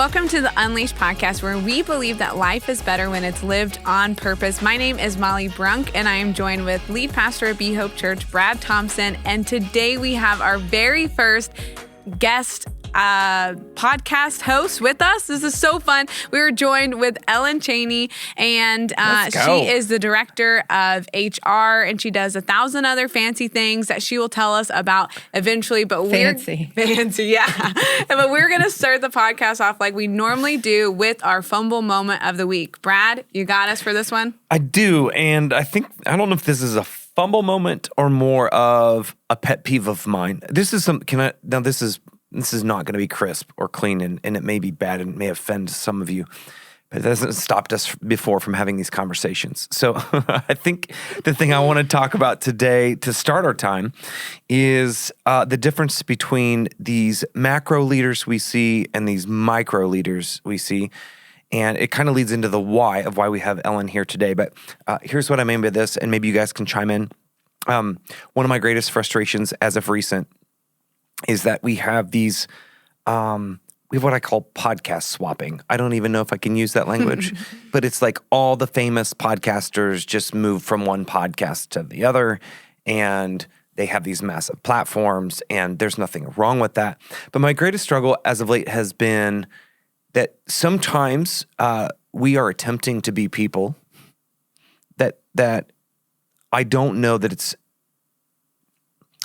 Welcome to the Unleashed podcast, where we believe that life is better when it's lived on purpose. My name is Molly Brunk, and I am joined with lead pastor at Be Hope Church, Brad Thompson. And today we have our very first guest podcast host with us. This is so fun. We were joined with Ellyn Chaney, and she is the director of HR, and she does 1,000 other fancy things that she will tell us about eventually. But fancy, yeah. But we're gonna start the podcast off like we normally do with our fumble moment of the week. Brad, you got us for this one? I do, and I don't know if this is a fumble moment or more of a pet peeve of mine. This is This is not going to be crisp or clean, and it may be bad and may offend some of you, but it hasn't stopped us before from having these conversations. So I think the thing I want to talk about today to start our time is the difference between these macro leaders we see and these micro leaders we see. And it kind of leads into the why of why we have Ellyn here today. But here's what I mean by this, and maybe you guys can chime in. One of my greatest frustrations as of recent is that we have these, we have what I call podcast swapping. I don't even know if I can use that language, but it's like all the famous podcasters just move from one podcast to the other, and they have these massive platforms, and there's nothing wrong with that. But my greatest struggle as of late has been that sometimes we are attempting to be people that I don't know that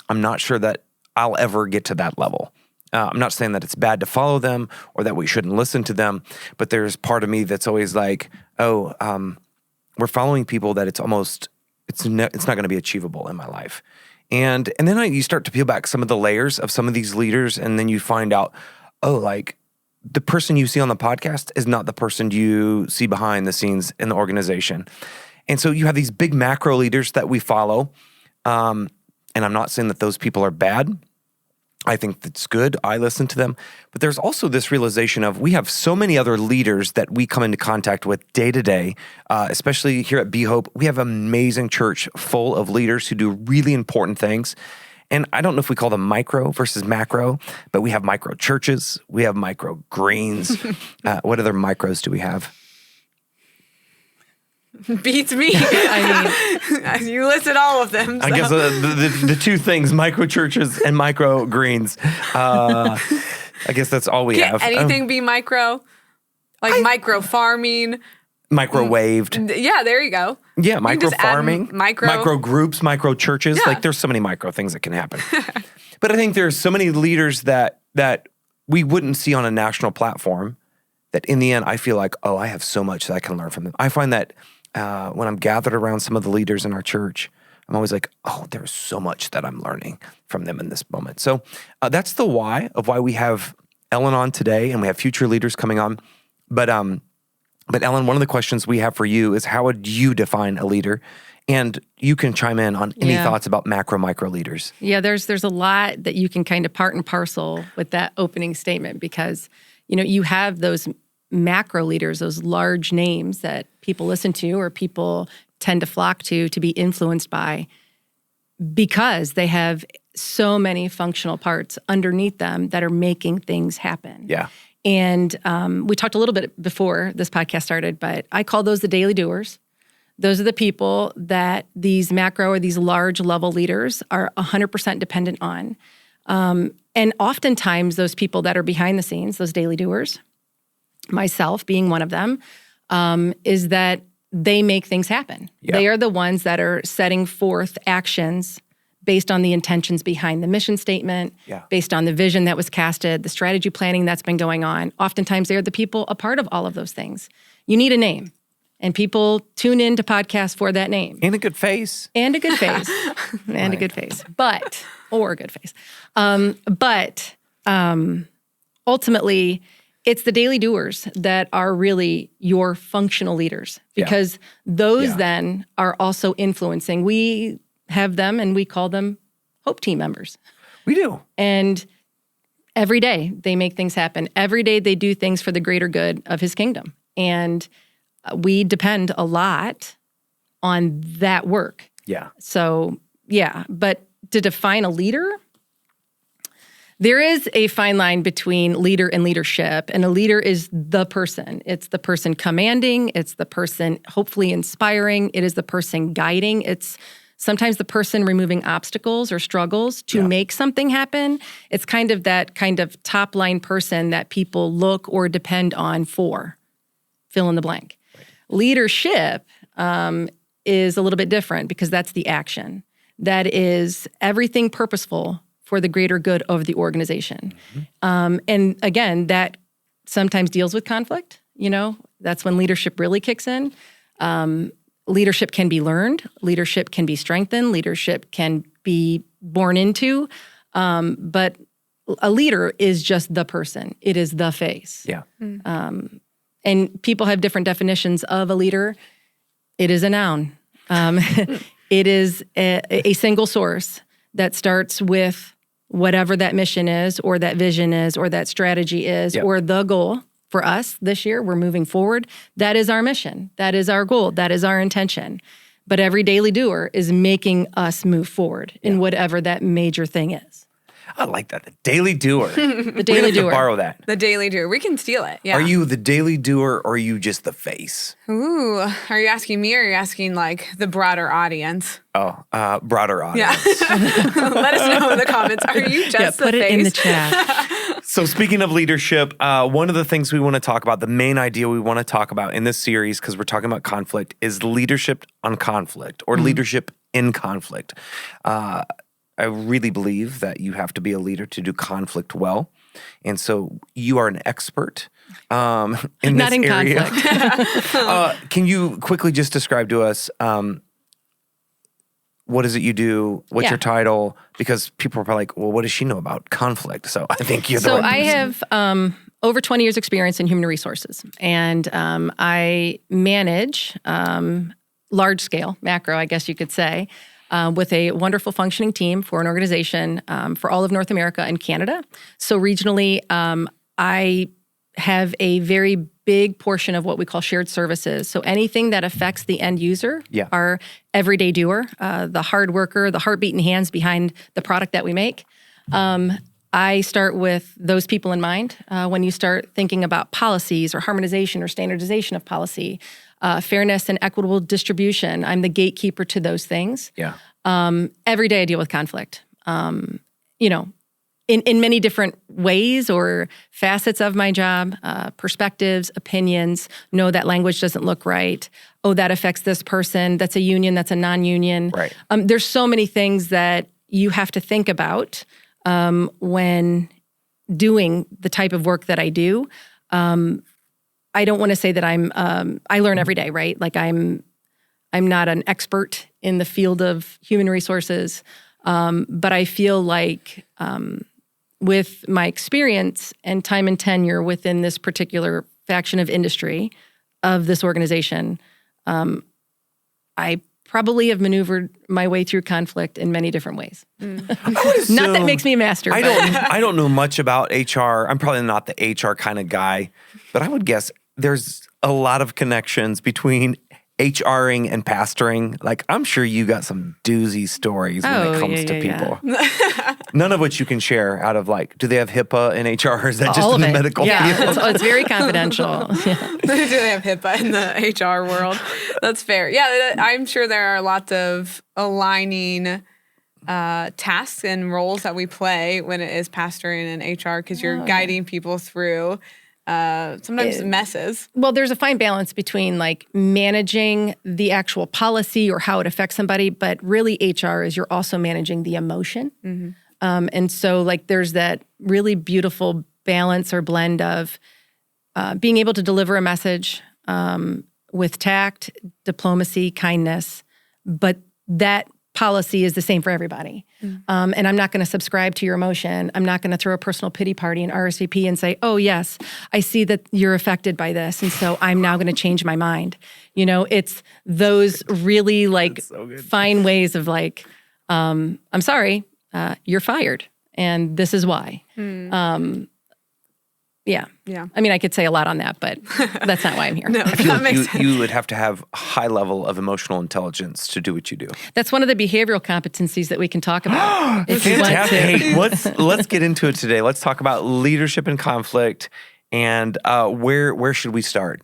I'm not sure that I'll ever get to that level. I'm not saying that it's bad to follow them or that we shouldn't listen to them, but there's part of me that's always like, we're following people that it's not going to be achievable in my life. And then you start to peel back some of the layers of some of these leaders, and then you find out, like the person you see on the podcast is not the person you see behind the scenes in the organization. And so you have these big macro leaders that we follow, and I'm not saying that those people are bad. I think that's good. I listen to them. But there's also this realization of we have so many other leaders that we come into contact with day to day, especially here at Be Hope. We have an amazing church full of leaders who do really important things. And I don't know if we call them micro versus macro, but we have micro churches. We have micro greens. What other micros do we have? Beats me. I mean, you listed all of them. So. I guess the two things, micro churches and micro greens. I guess that's all we have. Anything be micro? Like micro farming? Microwaved. Yeah, there you go. Yeah, micro farming. Micro groups, micro churches. Yeah. Like there's so many micro things that can happen. But I think there's so many leaders that we wouldn't see on a national platform that in the end I feel like, I have so much that I can learn from them. I find that when I'm gathered around some of the leaders in our church, I'm always like, there's so much that I'm learning from them in this moment. So that's the why of why we have Ellyn on today, and we have future leaders coming on. But Ellyn, one of the questions we have for you is, how would you define a leader? And you can chime in on any thoughts about macro, micro leaders. Yeah, there's a lot that you can kind of part and parcel with that opening statement, because you have those macro leaders, those large names that people listen to or people tend to flock to be influenced by, because they have so many functional parts underneath them that are making things happen. Yeah. And we talked a little bit before this podcast started, but I call those the daily doers. Those are the people that these macro or these large level leaders are 100% dependent on. And oftentimes those people that are behind the scenes, those daily doers, myself being one of them, is that they make things happen. Yeah. They are the ones that are setting forth actions based on the intentions behind the mission statement, based on the vision that was casted, the strategy planning that's been going on. Oftentimes they're the people a part of all of those things. You need a name, and people tune in to podcasts for that name. And a good face. And a good face. And a good face. Or a good face. But ultimately, it's the daily doers that are really your functional leaders, because those then are also influencing. We have them and we call them Hope Team members. We do. And every day they make things happen. Every day they do things for the greater good of His kingdom. And we depend a lot on that work. Yeah. So, but to define a leader, There is a fine line between leader and leadership, and a leader is the person. It's the person commanding. It's the person hopefully inspiring. It is the person guiding. It's sometimes the person removing obstacles or struggles to make something happen. It's kind of that kind of top line person that people look or depend on for, fill in the blank. Right. Leadership is a little bit different because that's the action. That is everything purposeful for the greater good of the organization. And again, that sometimes deals with conflict. That's when leadership really kicks in. Leadership can be learned. Leadership can be strengthened. Leadership can be born into. But a leader is just the person. It is the face. Yeah. And people have different definitions of a leader. It is a noun. It is a single source that starts with whatever that mission is, or that vision is, or that strategy is, or the goal. For us this year, we're moving forward. That is our mission. That is our goal. That is our intention. But every daily doer is making us move forward in whatever that major thing is. I like that. The daily doer. The daily doer. To borrow that. The daily doer. We can steal it. Yeah. Are you the daily doer or are you just the face? Ooh. Are you asking me or are you asking like the broader audience? Oh, broader audience. Yeah. Let us know in the comments. Are you just the face? Put it in the chat. So speaking of leadership, one of the things we want to talk about, the main idea we want to talk about in this series, because we're talking about conflict, is leadership on conflict or leadership in conflict. I really believe that you have to be a leader to do conflict well. And so you are an expert in Not this in area. conflict. Can you quickly just describe to us what is it you do? What's your title? Because people are probably like, well, what does she know about conflict? So I think you're the right person. I have over 20 years experience in human resources. And I manage large scale, macro, I guess you could say, with a wonderful functioning team for an organization for all of North America and Canada. So regionally, I have a very big portion of what we call shared services. So anything that affects the end user, our everyday doer, the hard worker, the heartbeat and hands behind the product that we make. I start with those people in mind. When you start thinking about policies or harmonization or standardization of policy, fairness and equitable distribution, I'm the gatekeeper to those things. Yeah. Every day I deal with conflict. In many different ways or facets of my job, perspectives, opinions, no, that language doesn't look right. Oh, that affects this person. That's a union, that's a non-union. Right. There's so many things that you have to think about when doing the type of work that I do. I don't want to say that I learn every day, right? Like I'm not an expert in the field of human resources, but I feel like with my experience and time and tenure within this particular faction of industry of this organization, I probably have maneuvered my way through conflict in many different ways. Not that makes me a master. I don't know much about HR. I'm probably not the HR kind of guy, but I would guess there's a lot of connections between HRing and pastoring. Like, I'm sure you got some doozy stories when it comes to people. None of which you can share out of like, do they have HIPAA in HR or is that just in the medical field? It's very confidential. Do they have HIPAA in the HR world? That's fair. Yeah, I'm sure there are lots of aligning tasks and roles that we play when it is pastoring and HR because you're guiding people through sometimes messes. Well, there's a fine balance between like managing the actual policy or how it affects somebody, but really HR is you're also managing the emotion. Mm-hmm. And so like there's that really beautiful balance or blend of being able to deliver a message with tact, diplomacy, kindness, but that policy is the same for everybody. And I'm not going to subscribe to your emotion. I'm not going to throw a personal pity party and RSVP and say, oh, yes, I see that you're affected by this. And so I'm now going to change my mind. You know, it's those really like fine ways of like, I'm sorry, you're fired. And this is why. Yeah. Yeah. I mean, I could say a lot on that, but that's not why I'm here. No, I feel that like makes sense. you would have to have a high level of emotional intelligence to do what you do. That's one of the behavioral competencies that we can talk about. if you want Fantastic. to. Hey, let's get into it today. Let's talk about leadership and conflict, and where should we start?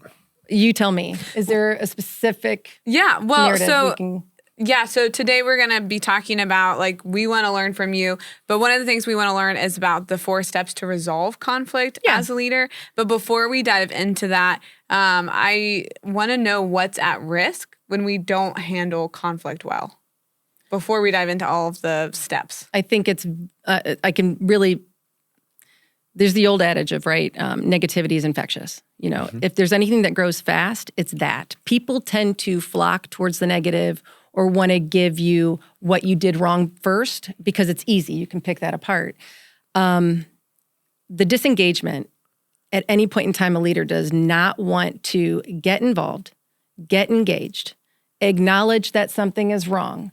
You tell me. Is there a specific Yeah. Well, narrative so we can... yeah, so today we're going to be talking about, like, we want to learn from you, but one of the things we want to learn is about the 4 steps to resolve conflict as a leader. But before we dive into that, I want to know what's at risk when we don't handle conflict well, before we dive into all of the steps. I think it's, I can really, there's the old adage of, right, negativity is infectious. You know, if there's anything that grows fast, it's that. People tend to flock towards the negative or want to give you what you did wrong first because it's easy. You can pick that apart. The disengagement, at any point in time, a leader does not want to get involved, get engaged, acknowledge that something is wrong.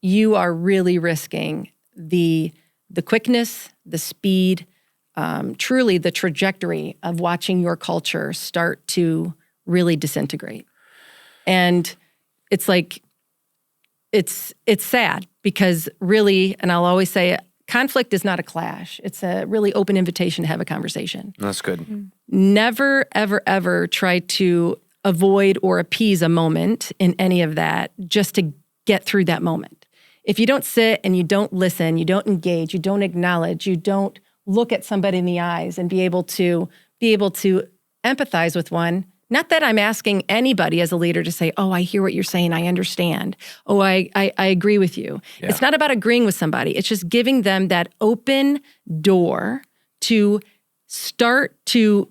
You are really risking the quickness, the speed, truly the trajectory of watching your culture start to really disintegrate. And it's like, it's sad because really, and I'll always say it, conflict is not a clash. It's a really open invitation to have a conversation. That's good. Never, ever, ever try to avoid or appease a moment in any of that just to get through that moment. If you don't sit and you don't listen, you don't engage, you don't acknowledge, you don't look at somebody in the eyes and be able to empathize with one. Not that I'm asking anybody as a leader to say, oh, I hear what you're saying, I understand. Oh, I agree with you. Yeah. It's not about agreeing with somebody. It's just giving them that open door to start to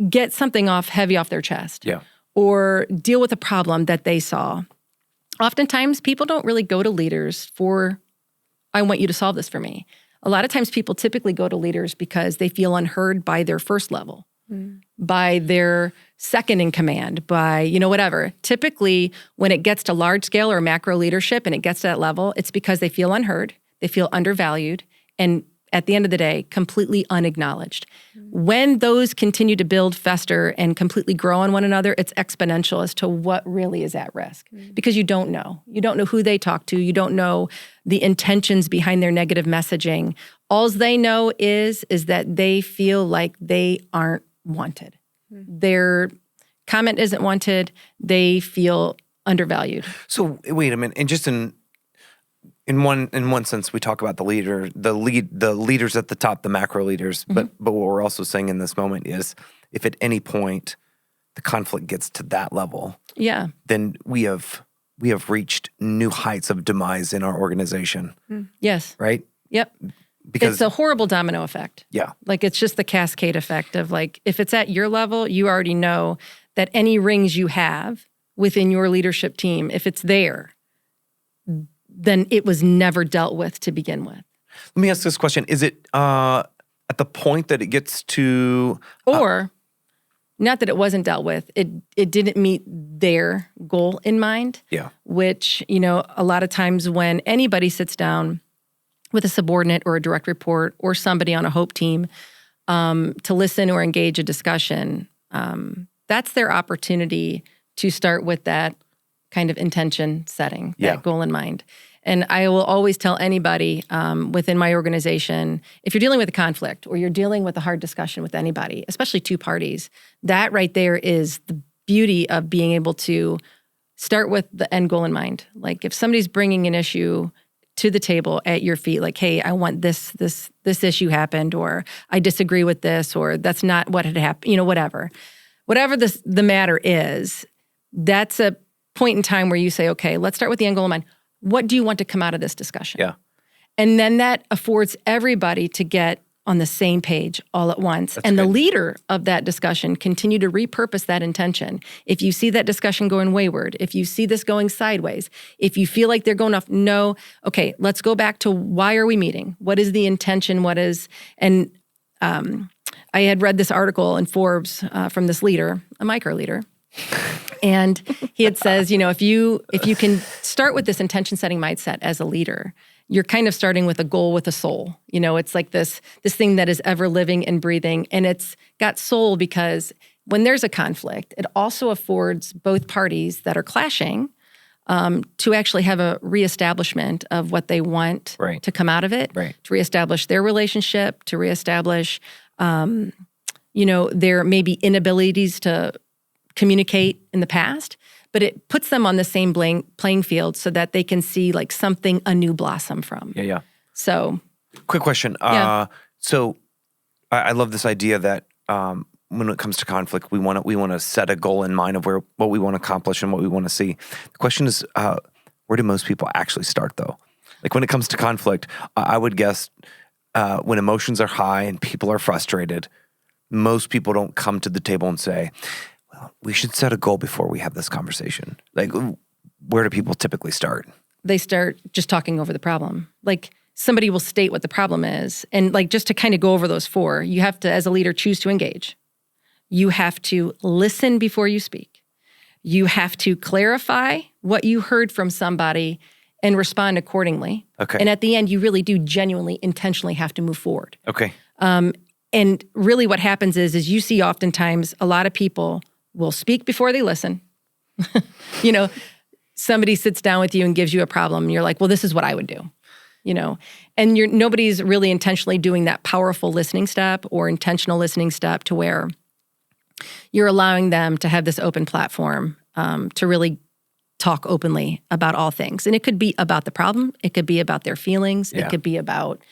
get something heavy off their chest. Yeah. Or deal with a problem that they saw. Oftentimes, people don't really go to leaders for, I want you to solve this for me. A lot of times people typically go to leaders because they feel unheard by their first level, by their second in command, by, whatever. Typically, when it gets to large scale or macro leadership and it gets to that level, it's because they feel unheard, they feel undervalued, and at the end of the day, completely unacknowledged. When those continue to build, fester, and completely grow on one another, it's exponential as to what really is at risk. Because you don't know. You don't know who they talk to. You don't know the intentions behind their negative messaging. All they know is that they feel like they aren't wanted. Their comment isn't wanted. They feel undervalued. So wait a minute, and just in one sense, we talk about the leaders at the top, the macro leaders. But what we're also saying in this moment is, if at any point the conflict gets to that level, then we have reached new heights of demise in our organization. Yes. Right. Yep. Because it's a horrible domino effect. Yeah. Like, it's just the cascade effect of, like, if it's at your level, you already know that any rings you have within your leadership team, if it's there, then it was never dealt with to begin with. Let me ask this question. Is it at the point that it gets to... Or, not that it wasn't dealt with, it didn't meet their goal in mind. Yeah. Which, a lot of times when anybody sits down with a subordinate or a direct report or somebody on a HOPE team to listen or engage a discussion, that's their opportunity to start with that kind of intention setting, that goal in mind. And I will always tell anybody within my organization, if you're dealing with a conflict or you're dealing with a hard discussion with anybody, especially two parties, that right there is the beauty of being able to start with the end goal in mind. Like, if somebody's bringing an issue to the table at your feet, like, hey, I want this issue happened, or I disagree with this, or that's not what had happened, whatever the matter is, that's a point in time where you say, okay, let's start with the end goal in mind. What do you want to come out of this discussion? Yeah. And then that affords everybody to get on the same page all at once. That's good. The leader of that discussion continue to repurpose that intention. If you see that discussion going wayward, if you see this going sideways, if you feel like they're going off, no, okay, let's go back to, why are we meeting? What is the intention? I had read this article in Forbes from this leader, a micro leader, and he had says, if you can start with this intention setting mindset as a leader, you're kind of starting with a goal with a soul. It's like this thing that is ever living and breathing, and it's got soul because when there's a conflict, it also affords both parties that are clashing to actually have a reestablishment of what they want to come out of it, to reestablish their relationship, to reestablish, their maybe inabilities to communicate in the past, but it puts them on the same playing field so that they can see like something anew blossom from. Yeah. So, quick question. So I love this idea that when it comes to conflict, we want to set a goal in mind of what we want to accomplish and what we want to see. The question is, where do most people actually start, though? Like when it comes to conflict, I would guess when emotions are high and people are frustrated, most people don't come to the table and say, well, we should set a goal before we have this conversation. Like, where do people typically start? They start just talking over the problem. Like, somebody will state what the problem is. And like, just to kind of go over those four, you have to, as a leader, choose to engage. You have to listen before you speak. You have to clarify what you heard from somebody and respond accordingly. Okay. And at the end, you really do genuinely, intentionally have to move forward. Okay. And really what happens is you see oftentimes a lot of people will speak before they listen. Somebody sits down with you and gives you a problem. And you're like, well, this is what I would do. And nobody's really intentionally doing that powerful listening step or intentional listening step to where you're allowing them to have this open platform to really talk openly about all things. And it could be about the problem. It could be about their feelings. Yeah. It could be about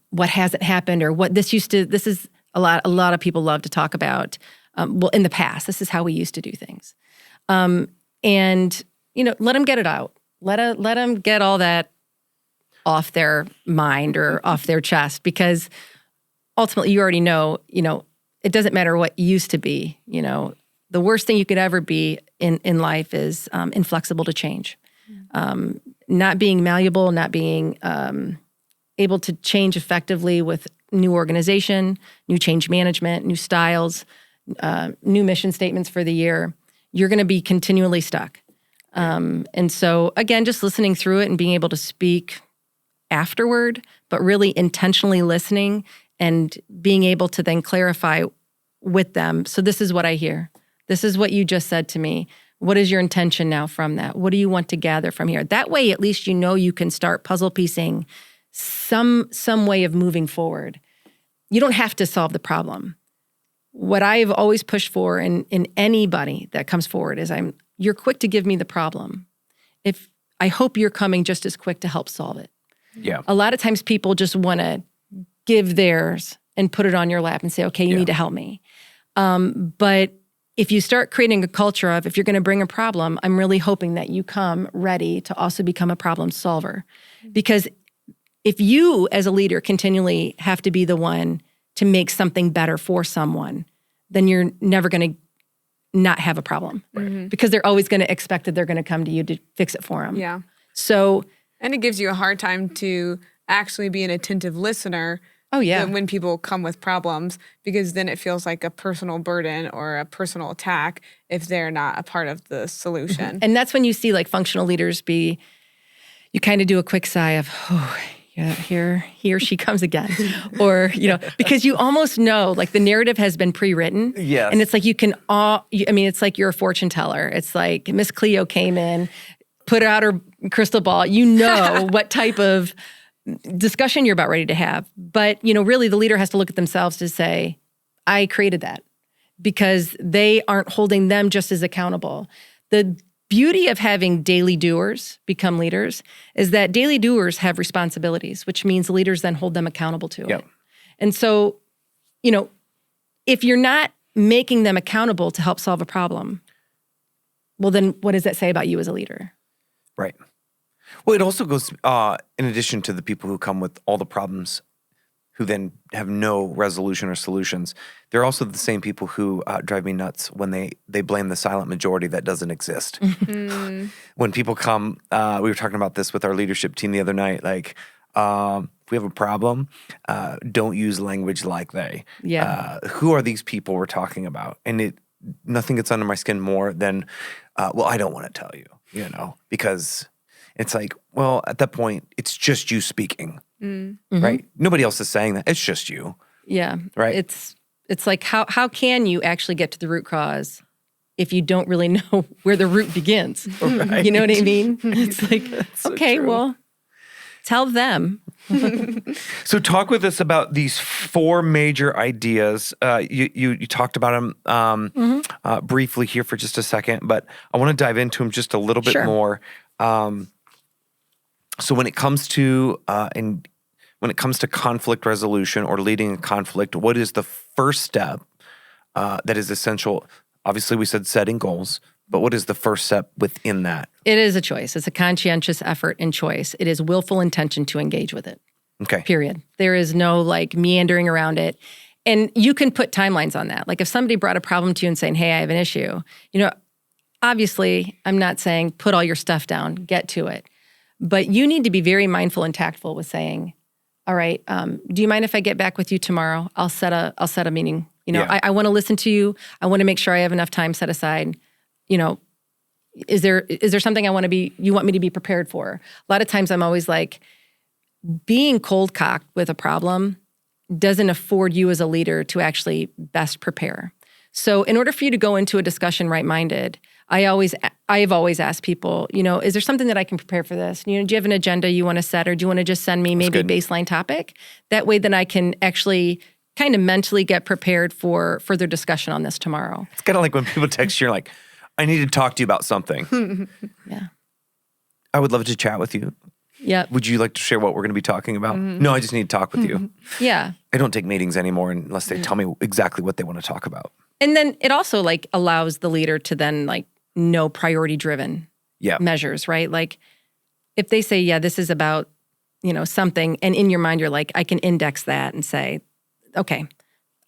what hasn't happened or what this is a lot of people love to talk about. In the past, this is how we used to do things. And let them get it out. Let them get all that off their mind or off their chest, because ultimately you already know, it doesn't matter what used to be. The worst thing you could ever be in life is inflexible to change. Not being malleable, not being able to change effectively with new organization, new change management, new styles, new mission statements for the year. You're going to be continually stuck. And so, again, just listening through it and being able to speak afterward, but really intentionally listening and being able to then clarify with them. So this is what I hear. This is what you just said to me. What is your intention now from that? What do you want to gather from here? That way, at least you can start puzzle piecing some way of moving forward. You don't have to solve the problem. What I've always pushed for in anybody that comes forward is you're quick to give me the problem. I hope you're coming just as quick to help solve it. Yeah. A lot of times people just want to give theirs and put it on your lap and say, okay, you need to help me. But if you start creating a culture of, if you're going to bring a problem, I'm really hoping that you come ready to also become a problem solver. Because if you as a leader continually have to be the one to make something better for someone, then you're never going to not have a problem. Mm-hmm. Because they're always going to expect that they're going to come to you to fix it for them. Yeah. So, and it gives you a hard time to actually be an attentive listener. Oh, yeah. When people come with problems, because then it feels like a personal burden or a personal attack if they're not a part of the solution. Mm-hmm. And that's when you see like functional leaders you kind of do a quick sigh of, oh, yeah, here she comes again. Or, because you almost know, like the narrative has been pre-written. Yes. And it's like it's like you're a fortune teller. It's like Miss Cleo came in, put out her crystal ball. You know what type of discussion you're about ready to have. But, really the leader has to look at themselves to say, I created that, because they aren't holding them just as accountable. The beauty of having daily doers become leaders is that daily doers have responsibilities, which means leaders then hold them accountable to it. And so, if you're not making them accountable to help solve a problem, well, then what does that say about you as a leader? Right. Well, it also goes, in addition to the people who come with all the problems who then have no resolution or solutions, they're also the same people who drive me nuts when they blame the silent majority that doesn't exist. Mm-hmm. When people come, we were talking about this with our leadership team the other night, like, if we have a problem, don't use language like they. Yeah. Who are these people we're talking about? And nothing gets under my skin more than, well, I don't want to tell you, because It's like, well, at that point, it's just you speaking, right? Nobody else is saying that. It's just you. Yeah. Right. It's like, how can you actually get to the root cause if you don't really know where the root begins? Right. You know what I mean? It's like, so okay, true. well, tell them. So talk with us about these 4 major ideas. You talked about them briefly here for just a second, but I want to dive into them just a little bit Sure. more. So when it comes to conflict resolution or leading a conflict, what is the first step that is essential? Obviously, we said setting goals, but what is the first step within that? It is a choice. It's a conscientious effort and choice. It is willful intention to engage with it. Okay. Period. There is no like meandering around it. And you can put timelines on that. Like if somebody brought a problem to you and saying, hey, I have an issue, obviously I'm not saying put all your stuff down, get to it. But you need to be very mindful and tactful with saying, all right, do you mind if I get back with you tomorrow? I'll set a meeting. Yeah. I want to listen to you. I want to make sure I have enough time set aside. Is there something you want me to be prepared for? A lot of times I'm always like, being cold cocked with a problem doesn't afford you as a leader to actually best prepare. So in order for you to go into a discussion right-minded, I've always asked people, is there something that I can prepare for this? Do you have an agenda you want to set, or do you want to just send me maybe a baseline topic? That way then I can actually kind of mentally get prepared for further discussion on this tomorrow. It's kind of like when people text you, you're like, I need to talk to you about something. Yeah. I would love to chat with you. Yeah. Would you like to share what we're going to be talking about? No, I just need to talk with you. Yeah. I don't take meetings anymore unless they tell me exactly what they want to talk about. And then it also like allows the leader to then like know priority driven measures, right? Like if they say, yeah, this is about, something, and in your mind you're like, I can index that and say, okay,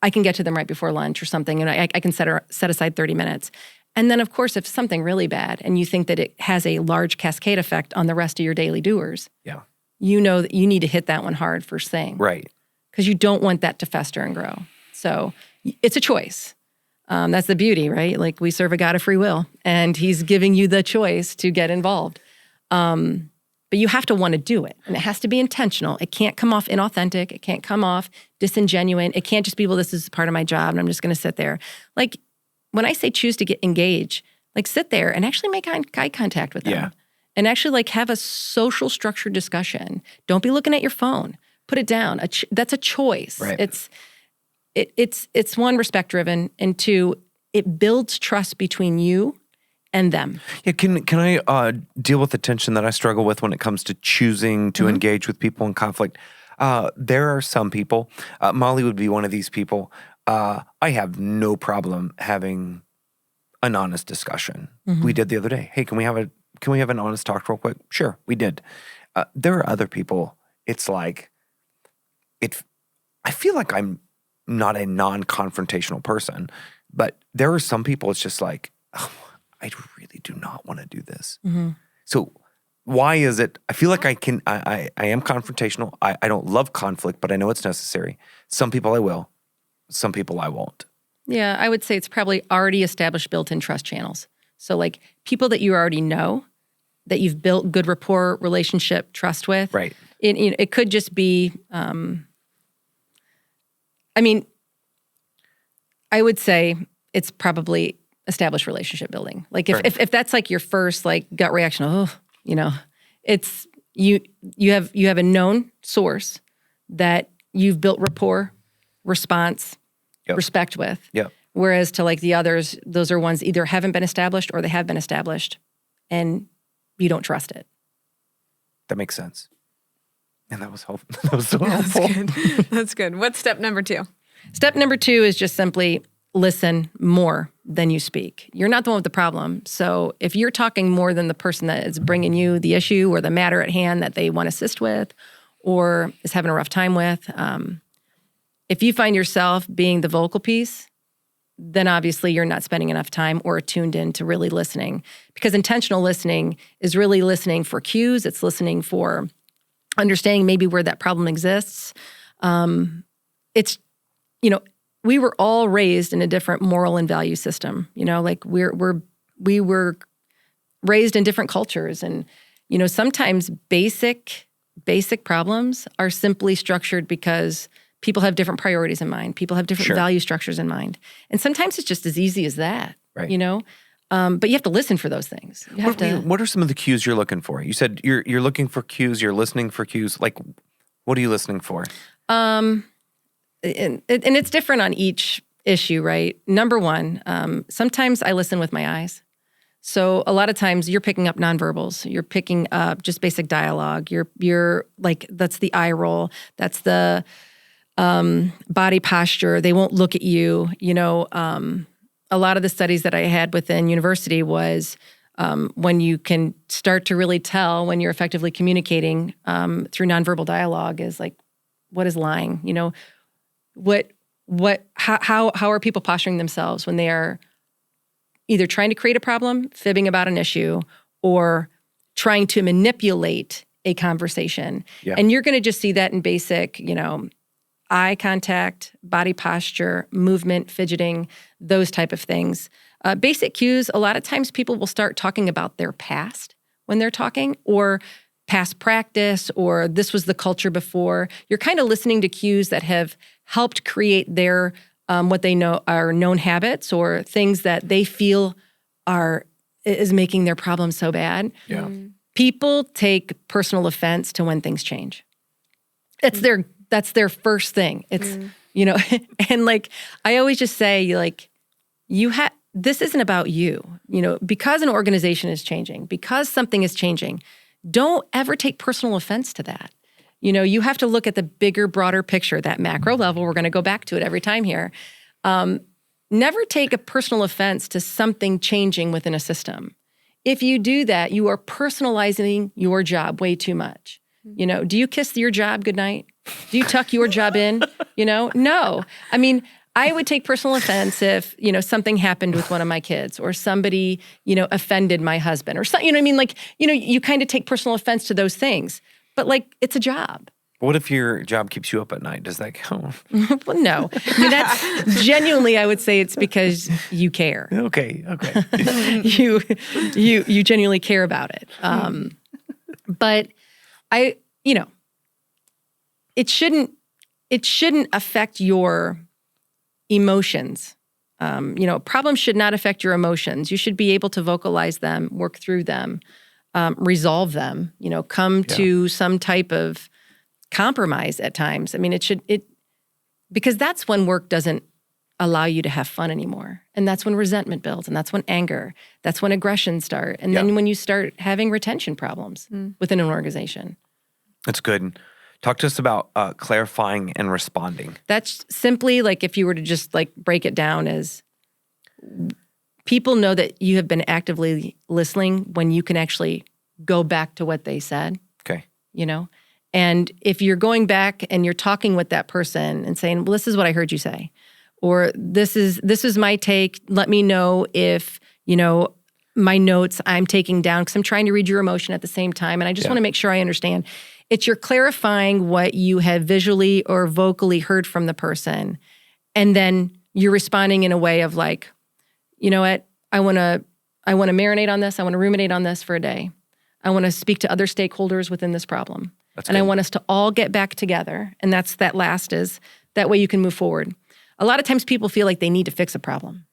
I can get to them right before lunch or something, and I can set aside 30 minutes. And then, of course, if something really bad and you think that it has a large cascade effect on the rest of your daily doers, you know that you need to hit that one hard first thing. Right. Because you don't want that to fester and grow. So it's a choice. That's the beauty, right? Like we serve a God of free will, and he's giving you the choice to get involved. But you have to want to do it, and it has to be intentional. It can't come off inauthentic. It can't come off disingenuine. It can't just be, well, this is part of my job, and I'm just going to sit there. Like, when I say choose to engage, like sit there and actually make eye contact with them. Yeah. And actually like have a social structured discussion. Don't be looking at your phone. Put it down. That's a choice. Right. It's one, respect driven, and 2, it builds trust between you and them. Yeah, can I deal with the tension that I struggle with when it comes to choosing to engage with people in conflict? There are some people, Molly would be one of these people. I have no problem having an honest discussion. We did the other day. Hey, can we have an honest talk real quick? Sure, we did. There are other people. It's like I feel like I'm not a non-confrontational person, but there are some people. It's just like, oh, I really do not want to do this. So why is it? I feel like I am confrontational. I don't love conflict, but I know it's necessary. Some people I will. Some people I won't. Yeah, I would say it's probably already established built-in trust channels. So like people that you already know, that you've built good rapport, relationship, trust with. Right. It could just be, I would say it's probably established relationship building. Like if that's like your first like gut reaction, it's you have a known source that you've built rapport, response, respect with. Yep. Whereas to like the others, those are ones either haven't been established or they have been established and you don't trust it. That makes sense. And that was helpful. That was so helpful. That's good. What's step number 2? Step number 2 is just simply listen more than you speak. You're not the one with the problem. So if you're talking more than the person that is bringing you the issue or the matter at hand that they want to assist with or is having a rough time with, if you find yourself being the vocal piece, then obviously you're not spending enough time or tuned in to really listening. Because intentional listening is really listening for cues. It's listening for understanding maybe where that problem exists. We were all raised in a different moral and value system. Like we were raised in different cultures, and Sometimes basic problems are simply structured because people have different priorities in mind. People have different value structures in mind. And sometimes it's just as easy as that, right. But you have to listen for those things. What are some of the cues you're looking for? You said you're looking for cues, you're listening for cues. Like, what are you listening for? And it's different on each issue, right? Number one, sometimes I listen with my eyes. So a lot of times you're picking up nonverbals. You're picking up just basic dialogue. You're like, that's the eye roll. That's the body posture. They won't look at you. A lot of the studies that I had within university was when you can start to really tell when you're effectively communicating through nonverbal dialogue is like, what is lying? How are people posturing themselves when they are either trying to create a problem, fibbing about an issue, or trying to manipulate a conversation. Yeah. And you're going to just see that in basic, eye contact, body posture, movement, fidgeting, those type of things. Basic cues, a lot of times people will start talking about their past when they're talking, or past practice, or this was the culture before. You're kind of listening to cues that have helped create their what they know are known habits or things that they feel is making their problem so bad. Yeah. People take personal offense to when things change. That's their first thing. It's and like I always just say, like, this isn't about you. Because an organization is changing, because something is changing, don't ever take personal offense to that. You have to look at the bigger, broader picture, that macro level. We're going to go back to it every time here. Never take a personal offense to something changing within a system. If you do that, you are personalizing your job way too much. Do you kiss your job goodnight? Do you tuck your job in? No. I mean, I would take personal offense if, something happened with one of my kids or somebody, offended my husband or something, Like, you kind of take personal offense to those things. But like, it's a job. What if your job keeps you up at night? Does that count? Well, no. I mean, that's genuinely, I would say it's because you care. Okay. You genuinely care about it. But it shouldn't affect your emotions. Problems should not affect your emotions. You should be able to vocalize them, work through them, resolve them, come to some type of compromise at times. I mean, because that's when work doesn't allow you to have fun anymore. And that's when resentment builds, and that's when anger, that's when aggression starts. And then when you start having retention problems within an organization. That's good. Talk to us about clarifying and responding. That's simply like, if you were to just like break it down, as people know that you have been actively listening when you can actually go back to what they said. Okay. And if you're going back and you're talking with that person and saying, well, this is what I heard you say, or this is my take. Let me know if, my notes I'm taking down, because I'm trying to read your emotion at the same time. And I just want to make sure I understand. It's you're clarifying what you have visually or vocally heard from the person. And then you're responding in a way of like, you know what, I want to marinate on this. I want to ruminate on this for a day. I want to speak to other stakeholders within this problem. I want us to all get back together. And that last is, that way you can move forward. A lot of times people feel like they need to fix a problem.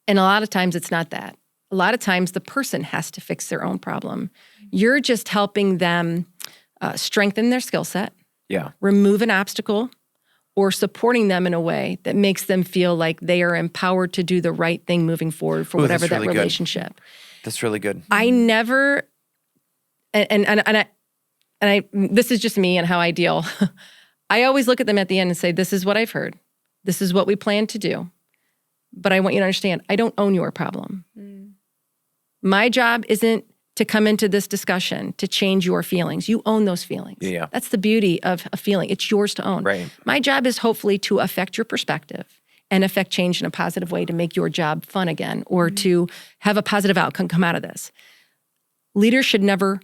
And a lot of times it's not that. A lot of times the person has to fix their own problem. You're just helping them strengthen their skill set, remove an obstacle, or supporting them in a way that makes them feel like they are empowered to do the right thing moving forward for whatever that relationship. Good. That's really good. I never, and I this is just me and how I deal. I always look at them at the end and say, this is what I've heard. This is what we plan to do. But I want you to understand, I don't own your problem. My job isn't to come into this discussion to change your feelings. You own those feelings. Yeah. That's the beauty of a feeling. It's yours to own. Right. My job is hopefully to affect your perspective and affect change in a positive way to make your job fun again, or to have a positive outcome come out of this. Leaders should never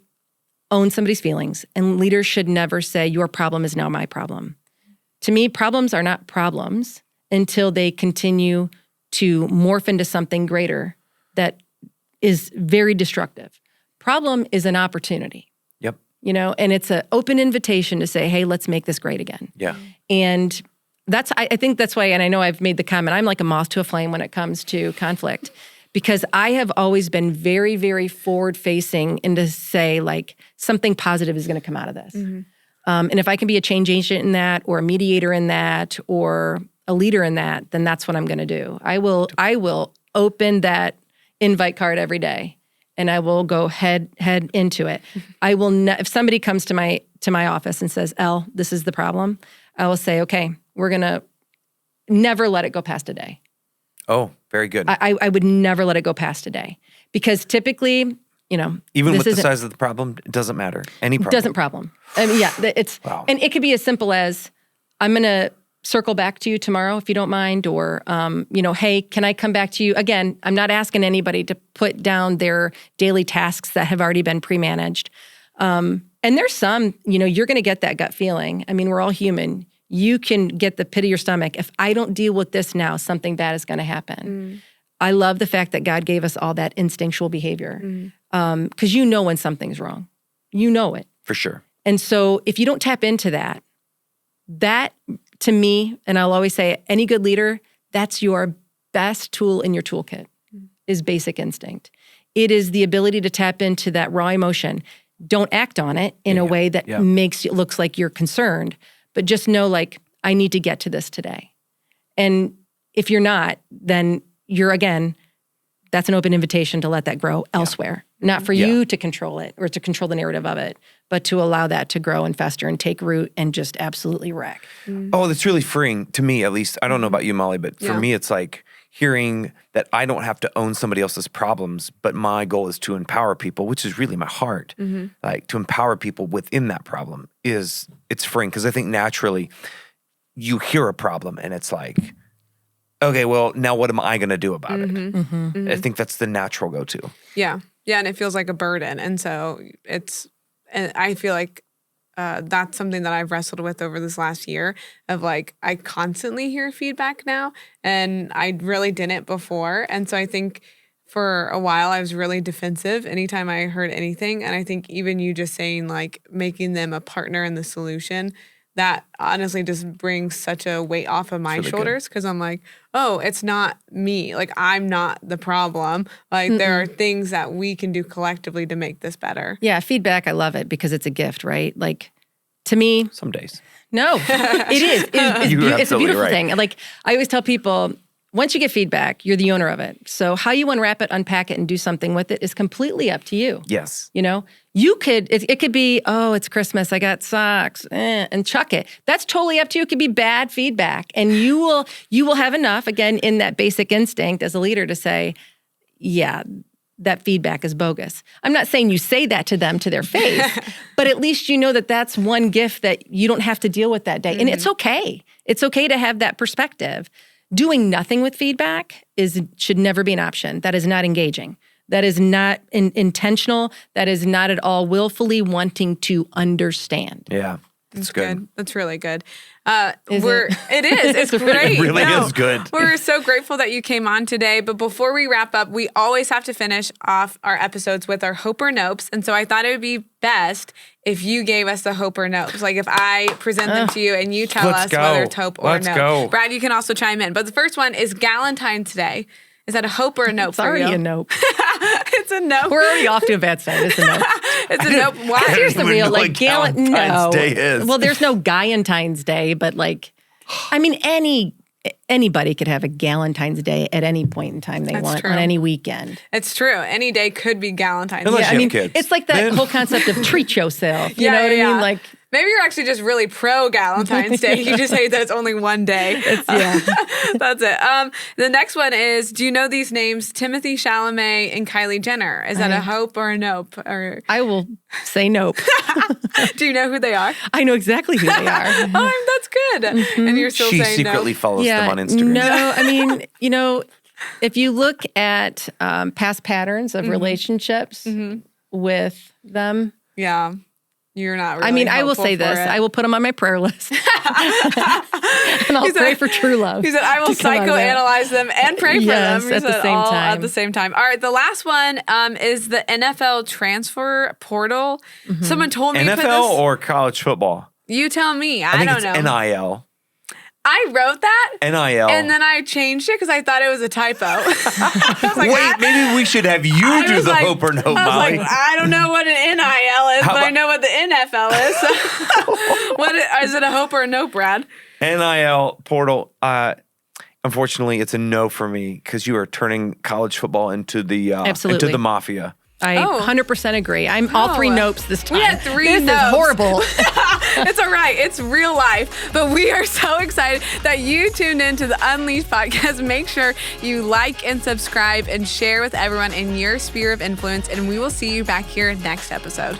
own somebody's feelings, and leaders should never say, your problem is now my problem. To me, problems are not problems until they continue to morph into something greater that is very destructive. problem is an opportunity. Yep. You know, and it's an open invitation to say, hey, let's make this great again. Yeah. And I think that's why, and I know I've made the comment, I'm like a moth to a flame when it comes to conflict, because I have always been very, very forward-facing and to say, like, something positive is going to come out of this. Mm-hmm. And if I can be a change agent in that, or a mediator in that, or a leader in that, then that's what I'm going to do. I will open that invite card every day, and I will go head into it. I will if somebody comes to my office and says, "Elle, this is the problem," I will say, "Okay, we're going to never let it go past a day." Oh, very good. I would never let it go past a day, because typically, you know, even with the size of the problem, it doesn't matter. Any problem. I mean, yeah, it's wow. And it could be as simple as, I'm going to circle back to you tomorrow if you don't mind, or you know, hey, can I come back to you again? I'm not asking anybody to put down their daily tasks that have already been pre-managed. And there's some, you know, you're going to get that gut feeling. I mean, we're all human. You can get the pit of your stomach. If I don't deal with this now, something bad is going to happen. I love the fact that God gave us all that instinctual behavior, because you know when something's wrong. You know it. For sure. And so if you don't tap into that to me, and I'll always say, any good leader, that's your best tool in your toolkit, is basic instinct. It is the ability to tap into that raw emotion. Don't act on it in a way that makes it looks like you're concerned, but just know, like, I need to get to this today. And if you're not, then you're, again, that's an open invitation to let that grow elsewhere. Not for you to control it or to control the narrative of it, but to allow that to grow and fester and take root and just absolutely wreck. Oh, that's really freeing to me, at least. I don't know about you, Molly, but for me, it's like hearing that I don't have to own somebody else's problems, but my goal is to empower people, which is really my heart. Like, to empower people within that problem it's freeing, because I think naturally you hear a problem and it's like, okay, well, now what am I going to do about it? I think that's the natural go-to. Yeah. Yeah, and it feels like a burden. And so and I feel like that's something that I've wrestled with over this last year, of like, I constantly hear feedback now, and I really didn't before. And so I think for a while I was really defensive anytime I heard anything. And I think even you just saying, like, making them a partner in the solution, that honestly just brings such a weight off of my shoulders, because I'm like, oh, it's not me. Like, I'm not the problem. Like, there are things that we can do collectively to make this better. Yeah, feedback, I love it because it's a gift, right? Like, to me. Some days. No, it is. It's a beautiful thing. Like, I always tell people, once you get feedback, you're the owner of it. So how you unwrap it, unpack it, and do something with it is completely up to you. Yes. You know, you could, it could be, oh, it's Christmas, I got socks, and chuck it. That's totally up to you. It could be bad feedback. And you will have enough, again, in that basic instinct as a leader, to say, yeah, that feedback is bogus. I'm not saying you say that to them to their face, but at least you know that that's one gift that you don't have to deal with that day. And it's okay. It's okay to have that perspective. Doing nothing with feedback should never be an option. That is not engaging. That is not intentional. That is not at all willfully wanting to understand. Yeah, that's good. That's really good. It is. It's great. It really is good. We're so grateful that you came on today. But before we wrap up, we always have to finish off our episodes with our hope or nopes. And so I thought it would be best if you gave us the hope or nopes. Like, if I present them to you and you tell us whether it's hope or no. Go. Brad, you can also chime in. But the first one is Galentine's Day. Is that a hope or a nope for you? It's already a nope. It's a nope. We're already off to a bad start. It's a nope. It's a nope. Why? Here's the real, like, Galentine's Day is. Well, there's no Galentine's Day, but, like, I mean, anybody could have a Galentine's Day at any point in time they want, on any weekend. It's true. Any day could be Galentine's Day. Unless you have kids. It's like that whole concept of treat yourself. You know what I mean? Like, maybe you're actually just really pro Galentine's Day. You just hate that it's only one day. That's it. The next one is, do you know these names? Timothy Chalamet and Kylie Jenner. Is that a hope or a nope? Or I will say nope. Do you know who they are? I know exactly who they are. That's good. And you're still saying no? She secretly follows them on Instagram. No, I mean, you know, if you look at past patterns of relationships with them. Yeah. You're not really I mean, I will say this. I will put them on my prayer list. And I'll pray for true love. He said, I will psychoanalyze them and pray for them. He at said, the same all time. at the same time. All right, the last one is the NFL transfer portal. Someone told me to put NFL this. or college football? You tell me. I think don't it's know. NIL. I wrote that. NIL. And then I changed it because I thought it was a typo. I was like, Wait, maybe we should have you do the hope or no, I was Molly. like, I don't know what an NIL is, but I know what the NFL is. Is it a hope or a no, Brad? NIL portal. Unfortunately, it's a no for me because you are turning college football into the Absolutely. into the mafia. I 100% agree. I'm all three nopes this time. We had three This nopes. is horrible. It's all right. It's real life. But we are so excited that you tuned into the Unleashed podcast. Make sure you like and subscribe and share with everyone in your sphere of influence. And we will see you back here next episode.